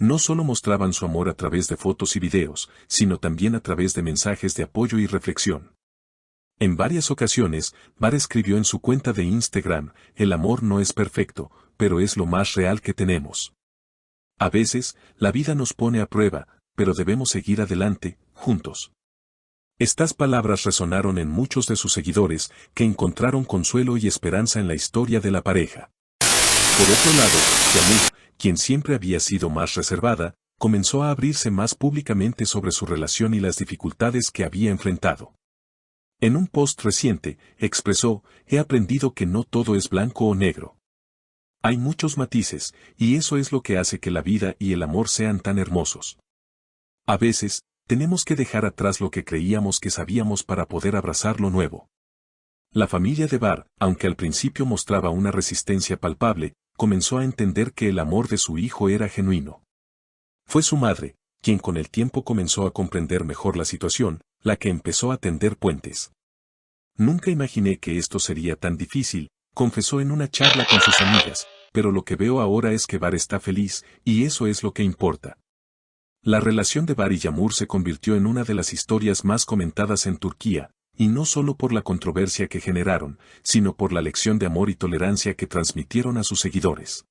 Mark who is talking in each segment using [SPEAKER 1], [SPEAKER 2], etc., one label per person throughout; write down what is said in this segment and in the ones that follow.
[SPEAKER 1] No solo mostraban su amor a través de fotos y videos, sino también a través de mensajes de apoyo y reflexión. En varias ocasiones, Bar escribió en su cuenta de Instagram: "El amor no es perfecto, pero es lo más real que tenemos. A veces, la vida nos pone a prueba, pero debemos seguir adelante, juntos". Estas palabras resonaron en muchos de sus seguidores, que encontraron consuelo y esperanza en la historia de la pareja. Por otro lado, Yamur, quien siempre había sido más reservada, comenzó a abrirse más públicamente sobre su relación y las dificultades que había enfrentado. En un post reciente, expresó: "He aprendido que no todo es blanco o negro. Hay muchos matices, y eso es lo que hace que la vida y el amor sean tan hermosos. A veces, tenemos que dejar atrás lo que creíamos que sabíamos para poder abrazar lo nuevo". La familia de Bar, aunque al principio mostraba una resistencia palpable, comenzó a entender que el amor de su hijo era genuino. Fue su madre, quien con el tiempo comenzó a comprender mejor la situación, la que empezó a tender puentes. "Nunca imaginé que esto sería tan difícil", confesó en una charla con sus amigas, "pero lo que veo ahora es que Bar está feliz, y eso es lo que importa". La relación de Bar y Yamur se convirtió en una de las historias más comentadas en Turquía, y no solo por la controversia que generaron, sino por la lección de amor y tolerancia que transmitieron a sus seguidores.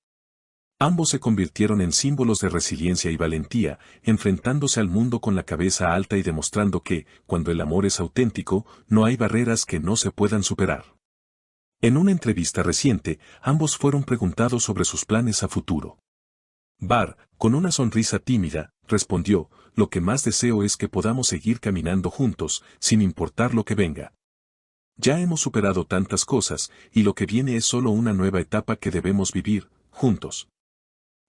[SPEAKER 1] Ambos se convirtieron en símbolos de resiliencia y valentía, enfrentándose al mundo con la cabeza alta y demostrando que, cuando el amor es auténtico, no hay barreras que no se puedan superar. En una entrevista reciente, ambos fueron preguntados sobre sus planes a futuro. Bar, con una sonrisa tímida, respondió: "Lo que más deseo es que podamos seguir caminando juntos, sin importar lo que venga. Ya hemos superado tantas cosas, y lo que viene es solo una nueva etapa que debemos vivir, juntos".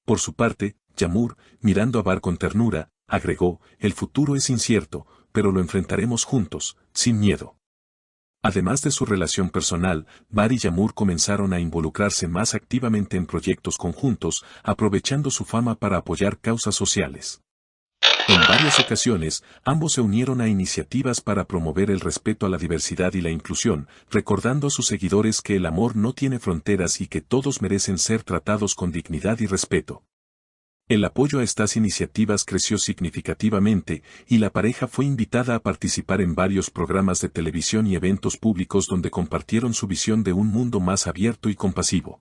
[SPEAKER 1] Por su parte, Yamur, mirando a Bar con ternura, agregó: "El futuro es incierto, pero lo enfrentaremos juntos, sin miedo". Además de su relación personal, Bar y Yamur comenzaron a involucrarse más activamente en proyectos conjuntos, aprovechando su fama para apoyar causas sociales. En varias ocasiones, ambos se unieron a iniciativas para promover el respeto a la diversidad y la inclusión, recordando a sus seguidores que el amor no tiene fronteras y que todos merecen ser tratados con dignidad y respeto. El apoyo a estas iniciativas creció significativamente, y la pareja fue invitada a participar en varios programas de televisión y eventos públicos donde compartieron su visión de un mundo más abierto y compasivo.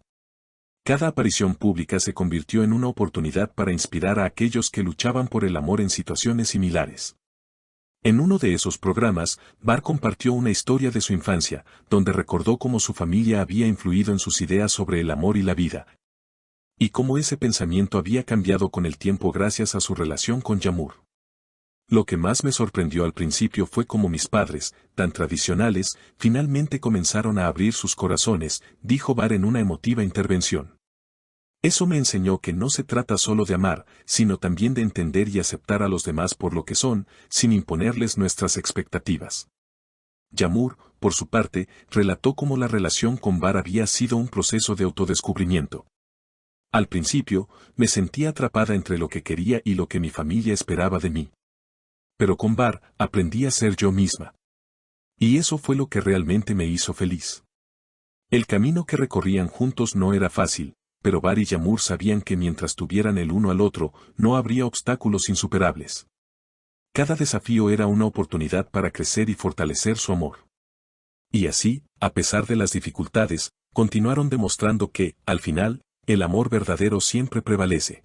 [SPEAKER 1] Cada aparición pública se convirtió en una oportunidad para inspirar a aquellos que luchaban por el amor en situaciones similares. En uno de esos programas, Bar compartió una historia de su infancia, donde recordó cómo su familia había influido en sus ideas sobre el amor y la vida, y cómo ese pensamiento había cambiado con el tiempo gracias a su relación con Yamur. "Lo que más me sorprendió al principio fue cómo mis padres, tan tradicionales, finalmente comenzaron a abrir sus corazones", dijo Bar en una emotiva intervención. "Eso me enseñó que no se trata solo de amar, sino también de entender y aceptar a los demás por lo que son, sin imponerles nuestras expectativas". Yamur, por su parte, relató cómo la relación con Bar había sido un proceso de autodescubrimiento. "Al principio, me sentía atrapada entre lo que quería y lo que mi familia esperaba de mí. Pero con Bar, aprendí a ser yo misma. Y eso fue lo que realmente me hizo feliz". El camino que recorrían juntos no era fácil, pero Bar y Yamur sabían que mientras tuvieran el uno al otro, no habría obstáculos insuperables. Cada desafío era una oportunidad para crecer y fortalecer su amor. Y así, a pesar de las dificultades, continuaron demostrando que, al final, el amor verdadero siempre prevalece.